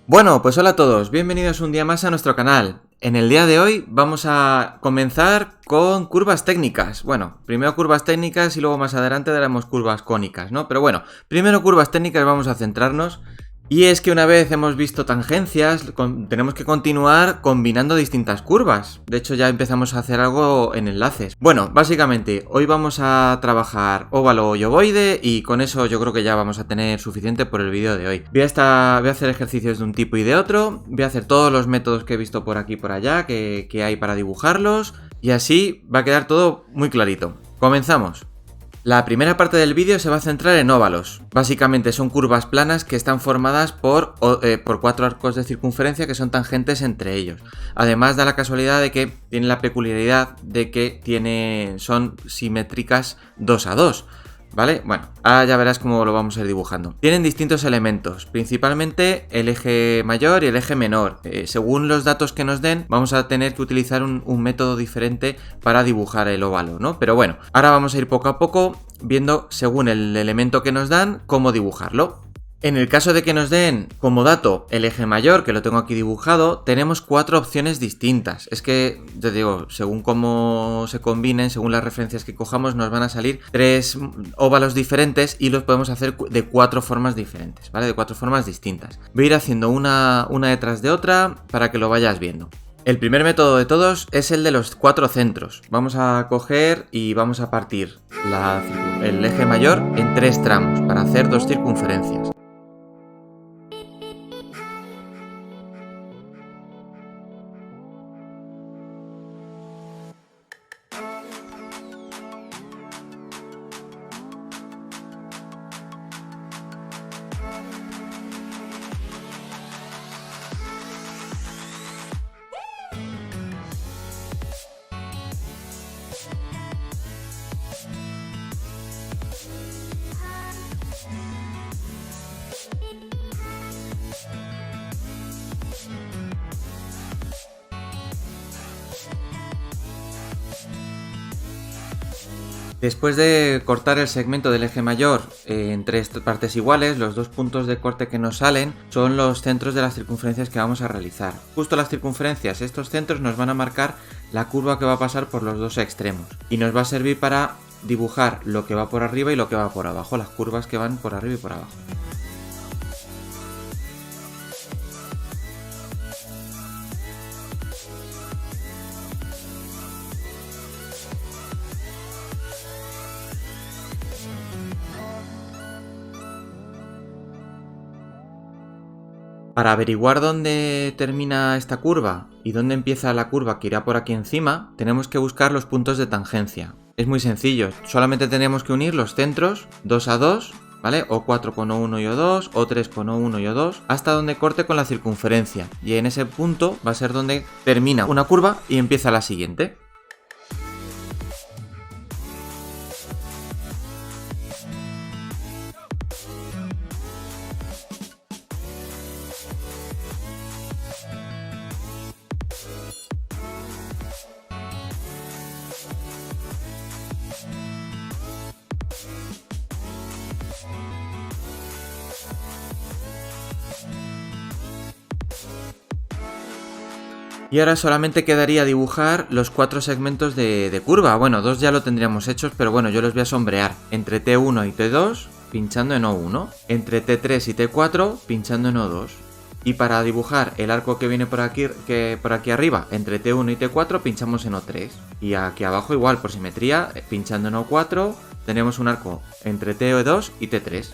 Bueno, pues hola a todos, bienvenidos un día más a nuestro canal. En el día de hoy vamos a comenzar con curvas técnicas. Bueno, primero curvas técnicas y luego más adelante daremos curvas cónicas, ¿no? Pero bueno, primero curvas técnicas vamos a centrarnos. Y es que una vez hemos visto tangencias, tenemos que continuar combinando distintas curvas. De hecho, ya empezamos a hacer algo en enlaces. Bueno, básicamente, hoy vamos a trabajar óvalo y ovoide y con eso yo creo que ya vamos a tener suficiente por el vídeo de hoy. Voy a hacer ejercicios de un tipo y de otro, voy a hacer todos los métodos que he visto por aquí y por allá que hay para dibujarlos y así va a quedar todo muy clarito. Comenzamos. La primera parte del vídeo se va a centrar en óvalos. Básicamente son curvas planas que están formadas por 4 arcos de circunferencia que son tangentes entre ellos. Además da la casualidad de que tienen la peculiaridad de que son simétricas 2 a 2. ¿Vale? Bueno, ahora ya verás cómo lo vamos a ir dibujando. Tienen distintos elementos, principalmente el eje mayor y el eje menor. Según los datos que nos den, vamos a tener que utilizar un método diferente para dibujar el óvalo, ¿no? Pero bueno, ahora vamos a ir poco a poco viendo, según el elemento que nos dan, cómo dibujarlo. En el caso de que nos den como dato el eje mayor, que lo tengo aquí dibujado, tenemos 4 opciones distintas. Es que, te digo, según cómo se combinen, según las referencias que cojamos, nos van a salir 3 óvalos diferentes y los podemos hacer de 4 formas diferentes, ¿vale? De 4 formas distintas. Voy a ir haciendo una detrás de otra para que lo vayas viendo. El primer método de todos es el de los 4 centros. Vamos a coger y vamos a partir el eje mayor en 3 tramos para hacer 2 circunferencias. Después de cortar el segmento del eje mayor en 3 partes iguales, los 2 puntos de corte que nos salen son los centros de las circunferencias que vamos a realizar. Justo las circunferencias, estos centros nos van a marcar la curva que va a pasar por los 2 extremos y nos va a servir para dibujar lo que va por arriba y lo que va por abajo, las curvas que van por arriba y por abajo. Para averiguar dónde termina esta curva y dónde empieza la curva que irá por aquí encima, tenemos que buscar los puntos de tangencia. Es muy sencillo, solamente tenemos que unir los centros 2 a 2, ¿vale? O 4 con O1 y O2, o 3 con O1 y O2, hasta donde corte con la circunferencia. Y en ese punto va a ser donde termina una curva y empieza la siguiente. Y ahora solamente quedaría dibujar los 4 segmentos de curva. Bueno, 2 ya lo tendríamos hechos, pero bueno, yo los voy a sombrear. Entre T1 y T2, pinchando en O1. Entre T3 y T4, pinchando en O2. Y para dibujar el arco que viene por aquí arriba, entre T1 y T4, pinchamos en O3. Y aquí abajo igual, por simetría, pinchando en O4, tenemos un arco entre T2 y T3.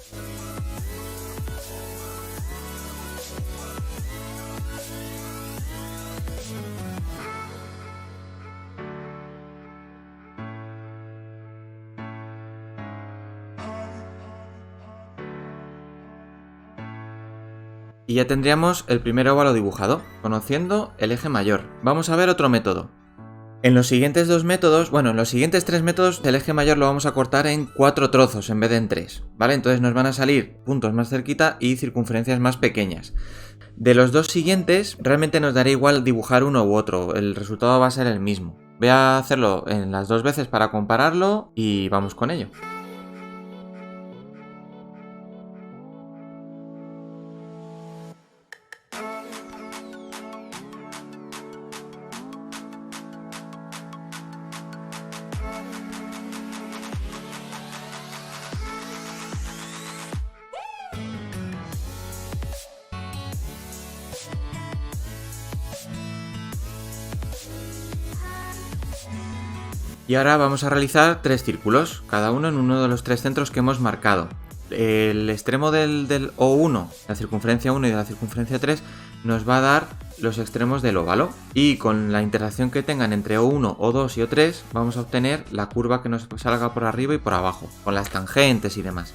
Y ya tendríamos el primer óvalo dibujado, conociendo el eje mayor. Vamos a ver otro método. En los siguientes 3 métodos el eje mayor lo vamos a cortar en 4 trozos en vez de en 3, ¿vale? Entonces nos van a salir puntos más cerquita y circunferencias más pequeñas. De los 2 siguientes realmente nos dará igual dibujar uno u otro, el resultado va a ser el mismo. Voy a hacerlo en las 2 veces para compararlo y vamos con ello. Y ahora vamos a realizar 3 círculos, cada uno en uno de los 3 centros que hemos marcado. El extremo del O1, la circunferencia 1 y de la circunferencia 3, nos va a dar los extremos del óvalo. Y con la interacción que tengan entre O1, O2 y O3, vamos a obtener la curva que nos salga por arriba y por abajo, con las tangentes y demás.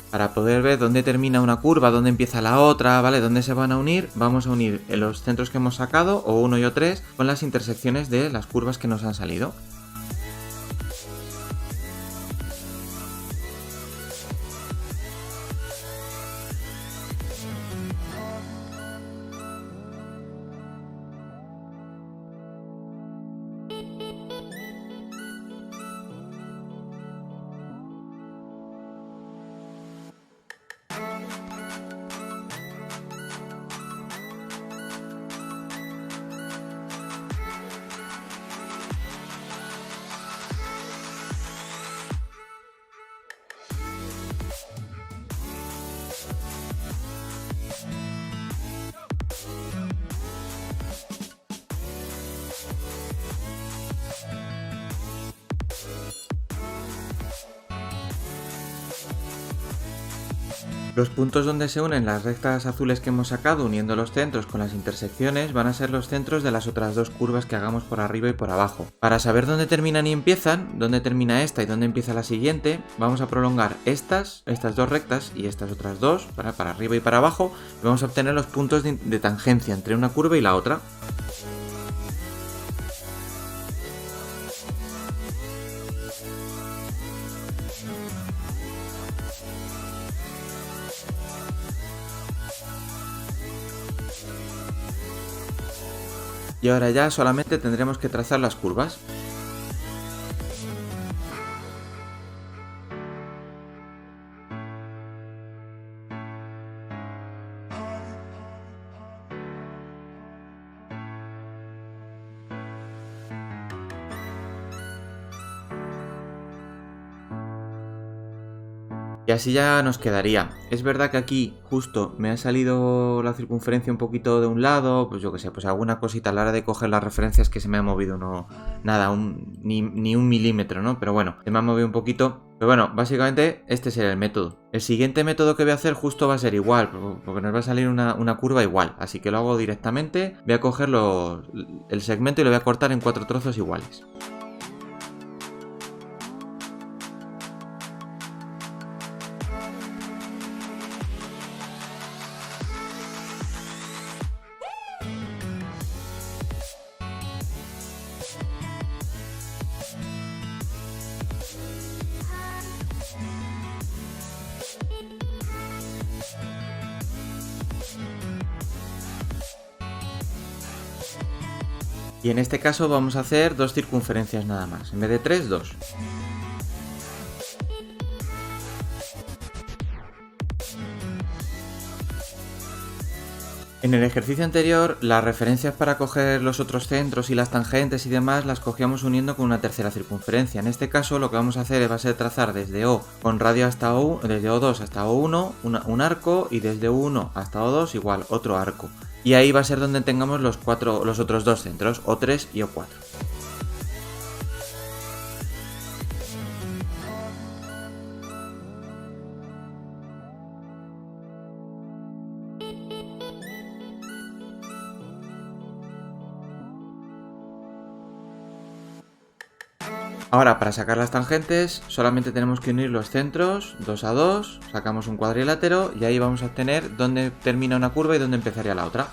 Para poder ver dónde termina una curva, dónde empieza la otra, ¿vale? Dónde se van a unir, vamos a unir los centros que hemos sacado, O1 y O3, con las intersecciones de las curvas que nos han salido. Los puntos donde se unen las rectas azules que hemos sacado uniendo los centros con las intersecciones van a ser los centros de las otras 2 curvas que hagamos por arriba y por abajo. Para saber dónde terminan y empiezan, dónde termina esta y dónde empieza la siguiente, vamos a prolongar estas 2 rectas y estas otras 2 para arriba y para abajo, y vamos a obtener los puntos de tangencia entre una curva y la otra. Y ahora ya solamente tendremos que trazar las curvas. Y así ya nos quedaría. Es verdad que aquí justo me ha salido la circunferencia un poquito de un lado, pues yo que sé, pues alguna cosita a la hora de coger las referencias que se me ha movido, no, nada, ni un milímetro, ¿no? Pero bueno, se me ha movido un poquito. Pero bueno, básicamente este sería el método. El siguiente método que voy a hacer justo va a ser igual, porque nos va a salir una curva igual. Así que lo hago directamente, voy a coger el segmento y lo voy a cortar en 4 trozos iguales. Y en este caso vamos a hacer 2 circunferencias nada más, en vez de 3, 2. En el ejercicio anterior, las referencias para coger los otros centros y las tangentes y demás las cogíamos uniendo con una tercera circunferencia. En este caso lo que vamos a hacer va a ser trazar desde O con radio hasta O, desde O2 hasta O1 un arco, y desde O1 hasta O2 igual otro arco. Y ahí va a ser donde tengamos los otros 2 centros, O3 y O4. Ahora, para sacar las tangentes, solamente tenemos que unir los centros 2 a 2, sacamos un cuadrilátero y ahí vamos a obtener dónde termina una curva y dónde empezaría la otra.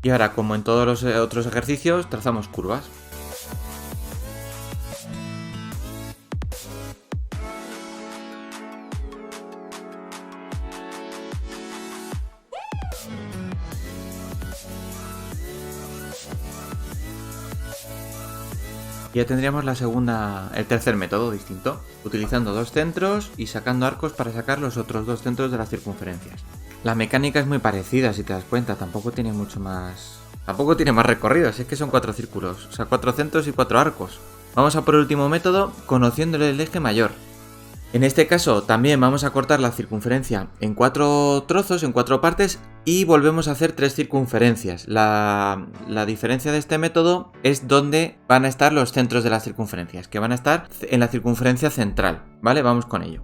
Y ahora, como en todos los otros ejercicios, trazamos curvas. Y aquí ya tendríamos el tercer método distinto, utilizando dos centros y sacando arcos para sacar los otros dos centros de las circunferencias. La mecánica es muy parecida, si te das cuenta, tampoco tiene más recorrido, si es que son 4 círculos, o sea, 4 centros y 4 arcos. Vamos a por el último método, conociéndole el eje mayor. En este caso también vamos a cortar la circunferencia en 4 trozos, en 4 partes, y volvemos a hacer 3 circunferencias. La diferencia de este método es donde van a estar los centros de las circunferencias, que van a estar en la circunferencia central, ¿vale? Vamos con ello.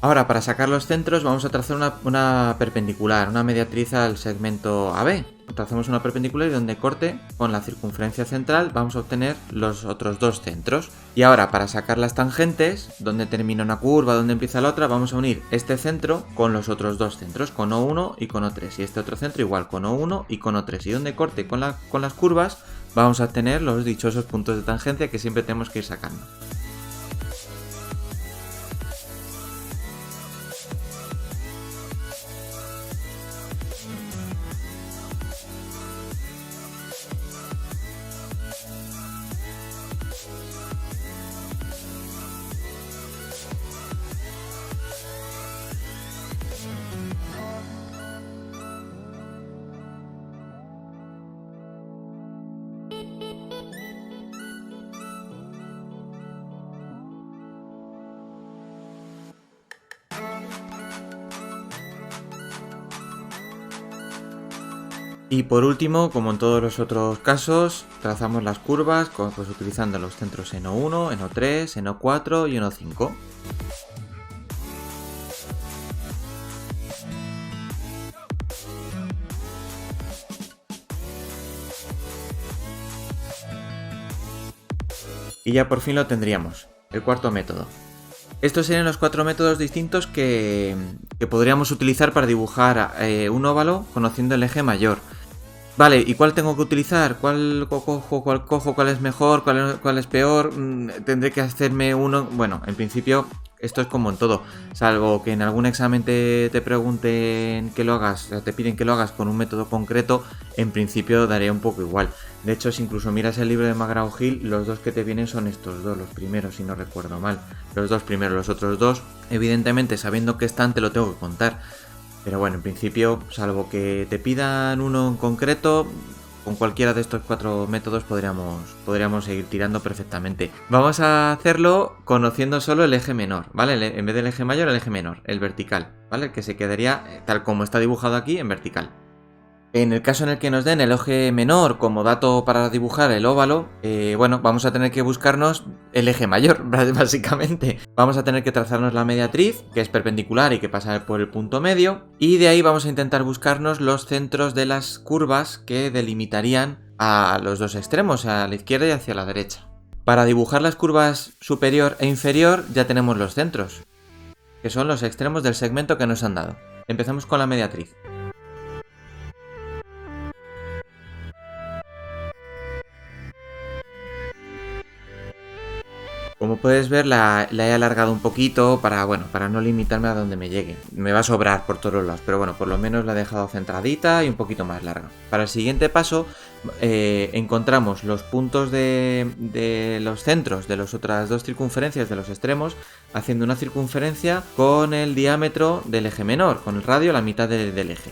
Ahora, para sacar los centros vamos a trazar una perpendicular, una mediatriz al segmento AB. Trazamos una perpendicular y donde corte con la circunferencia central vamos a obtener los otros dos centros. Y ahora, para sacar las tangentes, donde termina una curva, donde empieza la otra, vamos a unir este centro con los otros dos centros, con O1 y con O3. Y este otro centro igual, con O1 y con O3. Y donde corte con las curvas, vamos a obtener los dichosos puntos de tangencia que siempre tenemos que ir sacando. Y por último, como en todos los otros casos, trazamos las curvas pues utilizando los centros en O1, en O3, en O4 y en O5. Y ya por fin lo tendríamos, el cuarto método. Estos serían los 4 métodos distintos que podríamos utilizar para dibujar un óvalo conociendo el eje mayor. Vale, ¿y cuál tengo que utilizar? ¿Cuál cojo? ¿Cuál es mejor? ¿Cuál es peor? Tendré que hacerme uno... Bueno, en principio esto es como en todo. Salvo que en algún examen te pregunten que lo hagas, o sea, te piden que lo hagas con un método concreto, en principio daría un poco igual. De hecho, si incluso miras el libro de McGraw-Hill, los dos que te vienen son estos dos, los primeros, si no recuerdo mal. Los dos primeros, los otros dos, evidentemente, sabiendo que están, te lo tengo que contar. Pero bueno, en principio, salvo que te pidan uno en concreto, con cualquiera de estos 4 métodos podríamos seguir tirando perfectamente. Vamos a hacerlo conociendo solo el eje menor, ¿vale? En vez del eje mayor, el eje menor, el vertical, ¿vale? El que se quedaría, tal como está dibujado aquí, en vertical. En el caso en el que nos den el eje menor como dato para dibujar el óvalo, bueno, vamos a tener que buscarnos el eje mayor, básicamente. Vamos a tener que trazarnos la mediatriz, que es perpendicular y que pasa por el punto medio, y de ahí vamos a intentar buscarnos los centros de las curvas que delimitarían a los dos extremos, a la izquierda y hacia la derecha. Para dibujar las curvas superior e inferior ya tenemos los centros, que son los extremos del segmento que nos han dado. Empezamos con la mediatriz. Como puedes ver, la he alargado un poquito para no limitarme a donde me llegue. Me va a sobrar por todos lados, pero bueno, por lo menos la he dejado centradita y un poquito más larga. Para el siguiente paso, encontramos los puntos de los centros de las otras dos circunferencias de los extremos, haciendo una circunferencia con el diámetro del eje menor, con el radio a la mitad del eje.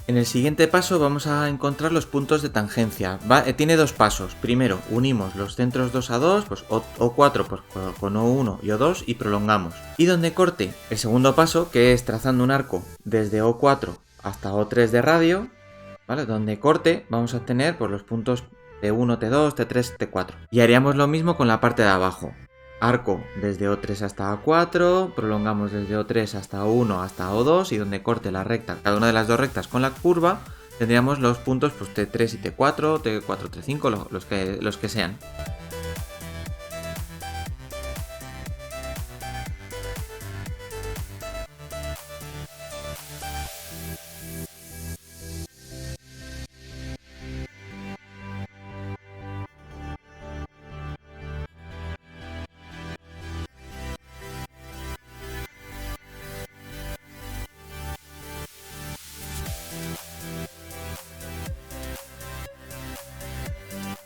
En el siguiente paso vamos a encontrar los puntos de tangencia. Tiene dos pasos. Primero, unimos los centros 2 a 2, pues O4 pues, con O1 y O2 y prolongamos. Y donde corte, el segundo paso, que es trazando un arco desde O4 hasta O3 de radio, ¿vale? Donde corte vamos a obtener pues, los puntos T1, T2, T3, T4. Y haríamos lo mismo con la parte de abajo. Arco desde O3 hasta A4, prolongamos desde O3 hasta O1 hasta O2 y donde corte la recta, cada una de las dos rectas con la curva, tendríamos los puntos pues, T3 y T4, T4, T5, los que sean.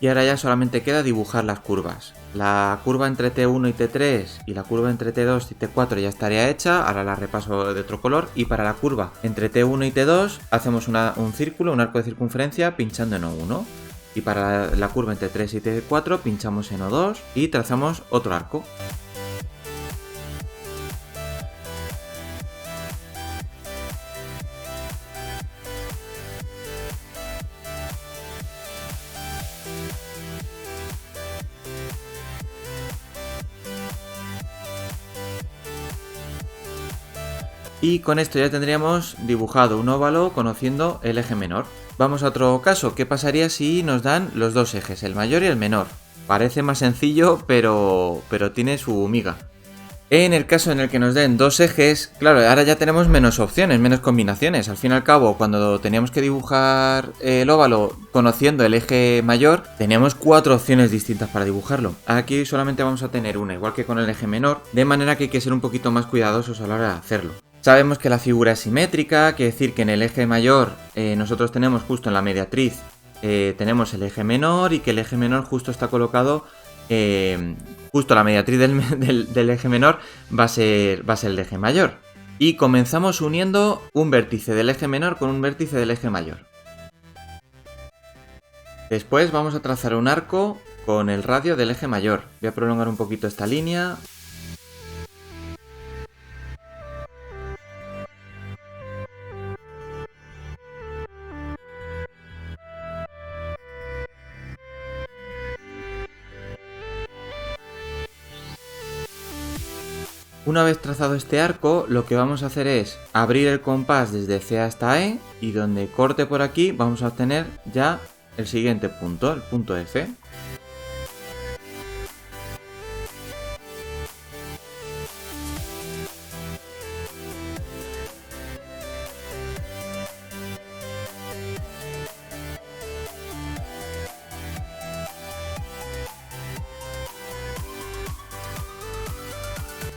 Y ahora ya solamente queda dibujar las curvas. La curva entre T1 y T3 y la curva entre T2 y T4 ya estaría hecha, ahora la repaso de otro color. Y para la curva entre T1 y T2 hacemos un círculo, un arco de circunferencia pinchando en O1. Y para la curva entre T3 y T4 pinchamos en O2 y trazamos otro arco. Y con esto ya tendríamos dibujado un óvalo conociendo el eje menor. Vamos a otro caso. ¿Qué pasaría si nos dan los dos ejes, el mayor y el menor? Parece más sencillo, pero tiene su miga. En el caso en el que nos den dos ejes, claro, ahora ya tenemos menos opciones, menos combinaciones. Al fin y al cabo, cuando teníamos que dibujar el óvalo conociendo el eje mayor, teníamos 4 opciones distintas para dibujarlo. Aquí solamente vamos a tener una, igual que con el eje menor, de manera que hay que ser un poquito más cuidadosos a la hora de hacerlo. Sabemos que la figura es simétrica, quiere decir que en el eje mayor nosotros tenemos justo en la mediatriz, tenemos el eje menor y que el eje menor justo está colocado, justo la mediatriz del eje menor va a ser el eje mayor. Y comenzamos uniendo un vértice del eje menor con un vértice del eje mayor. Después vamos a trazar un arco con el radio del eje mayor. Voy a prolongar un poquito esta línea. Una vez trazado este arco, lo que vamos a hacer es abrir el compás desde C hasta E y donde corte por aquí vamos a obtener ya el siguiente punto, el punto F.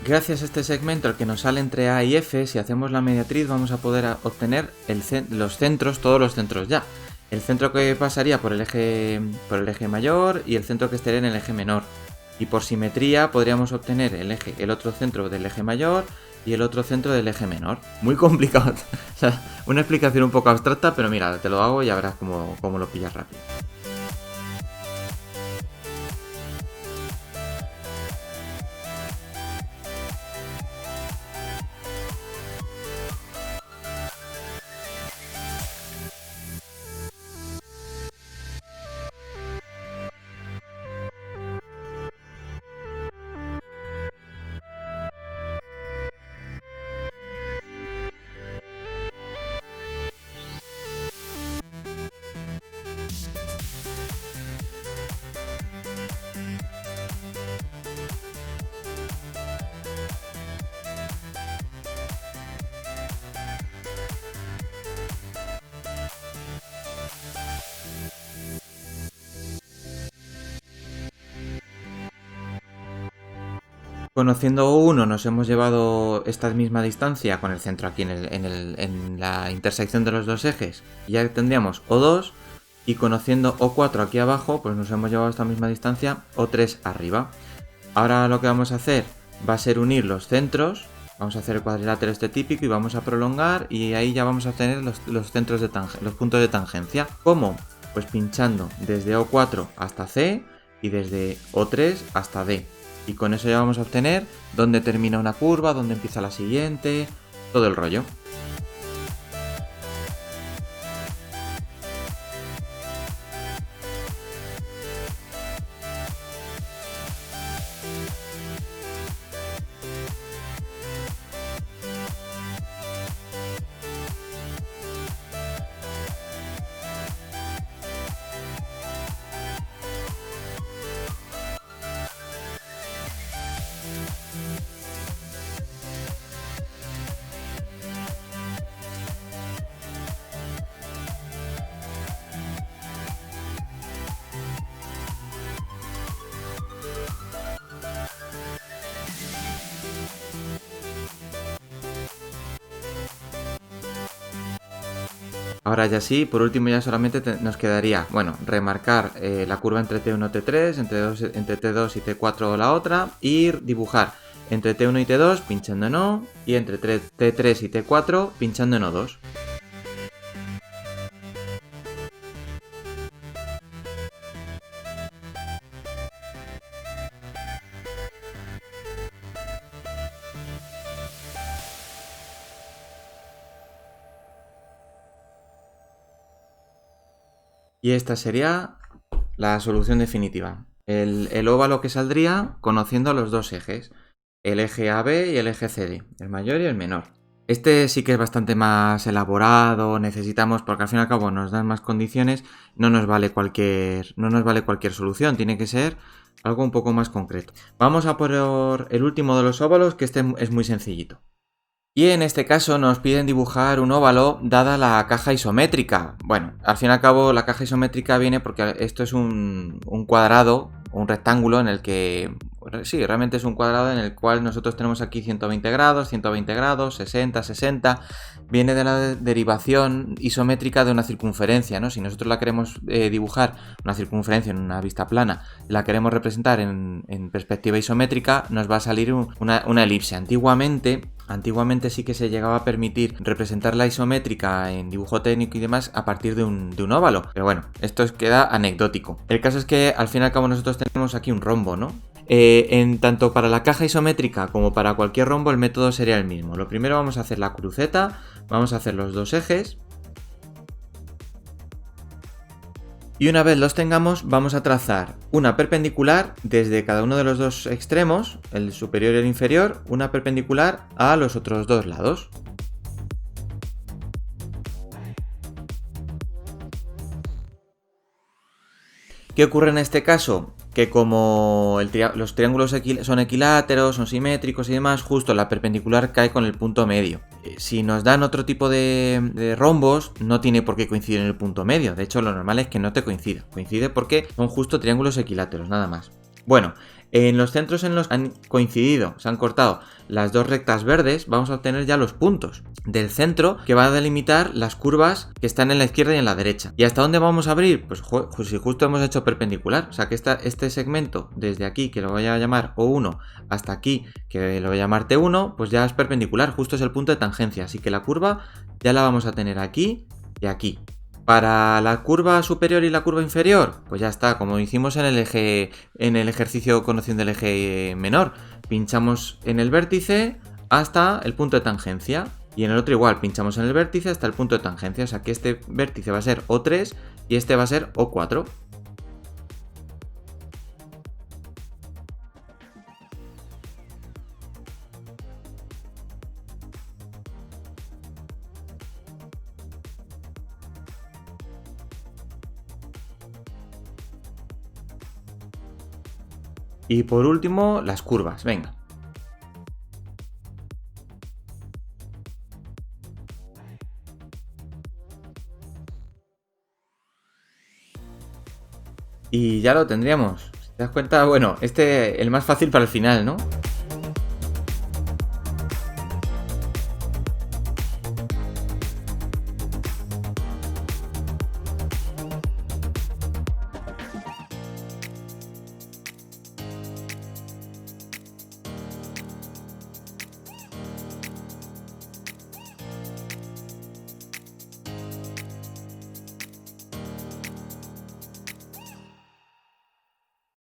Gracias a este segmento, el que nos sale entre A y F, si hacemos la mediatriz vamos a poder obtener los centros, todos los centros ya. El centro que pasaría por el eje mayor y el centro que estaría en el eje menor. Y por simetría podríamos obtener el otro centro del eje mayor y el otro centro del eje menor. Muy complicado. O sea, una explicación un poco abstracta, pero mira, te lo hago y ya verás cómo lo pillas rápido. Conociendo O1 nos hemos llevado esta misma distancia con el centro aquí en la intersección de los dos ejes. Y ya tendríamos O2 y conociendo O4 aquí abajo pues nos hemos llevado esta misma distancia O3 arriba. Ahora lo que vamos a hacer va a ser unir los centros Vamos a hacer el cuadrilátero este típico y vamos a prolongar y ahí ya vamos a obtener los centros de los puntos de tangencia. ¿Cómo? Pues pinchando desde O4 hasta C y desde O3 hasta D. Y con eso ya vamos a obtener dónde termina una curva, dónde empieza la siguiente, todo el rollo. Ahora ya sí, por último ya solamente nos quedaría, bueno, remarcar la curva entre T1 y T3, entre T2 y T4 la otra, y dibujar entre T1 y T2 pinchando en O, y entre T3 y T4 pinchando en O2. Y esta sería la solución definitiva. El óvalo que saldría conociendo los dos ejes, el eje AB y el eje CD, el mayor y el menor. Este sí que es bastante más elaborado, necesitamos, porque al fin y al cabo nos dan más condiciones, no nos vale cualquier solución, tiene que ser algo un poco más concreto. Vamos a por el último de los óvalos, que este es muy sencillito. Y en este caso nos piden dibujar un óvalo dada la caja isométrica. Bueno, al fin y al cabo la caja isométrica viene porque esto es un cuadrado, un rectángulo en el que... Sí, realmente es un cuadrado en el cual nosotros tenemos aquí 120 grados, 120 grados, 60, 60. Viene de la derivación isométrica de una circunferencia, ¿no? Si nosotros la queremos dibujar, una circunferencia en una vista plana, la queremos representar en perspectiva isométrica, nos va a salir una elipse. Antiguamente sí que se llegaba a permitir representar la isométrica en dibujo técnico y demás a partir de un óvalo. Pero bueno, esto queda anecdótico. El caso es que al fin y al cabo nosotros tenemos aquí un rombo, ¿no? En tanto para la caja isométrica como para cualquier rombo el método sería el mismo. Lo primero vamos a hacer la cruceta, vamos a hacer los dos ejes. Y una vez los tengamos, vamos a trazar una perpendicular desde cada uno de los dos extremos, el superior y el inferior, una perpendicular a los otros dos lados. ¿Qué ocurre en este caso? Que como los triángulos son equiláteros, son simétricos y demás, justo la perpendicular cae con el punto medio. Si nos dan otro tipo de rombos, no tiene por qué coincidir en el punto medio. De hecho, lo normal es que no te coincida. Coincide porque son justo triángulos equiláteros, nada más. Bueno, en los centros en los que han coincidido, se han cortado las dos rectas verdes, vamos a obtener ya los puntos del centro que va a delimitar las curvas que están en la izquierda y en la derecha. ¿Y hasta dónde vamos a abrir? Pues si justo hemos hecho perpendicular, o sea que este segmento desde aquí, que lo voy a llamar O1, hasta aquí, que lo voy a llamar T1, pues ya es perpendicular, justo es el punto de tangencia, así que la curva ya la vamos a tener aquí y aquí. Para la curva superior y la curva inferior, pues ya está, como hicimos en el ejercicio conociendo el eje menor. Pinchamos en el vértice hasta el punto de tangencia. Y en el otro igual, pinchamos en el vértice hasta el punto de tangencia. O sea que este vértice va a ser O3 y este va a ser O4. Y por último, las curvas, venga. Y ya lo tendríamos. Si te das cuenta, bueno, el más fácil para el final, ¿no?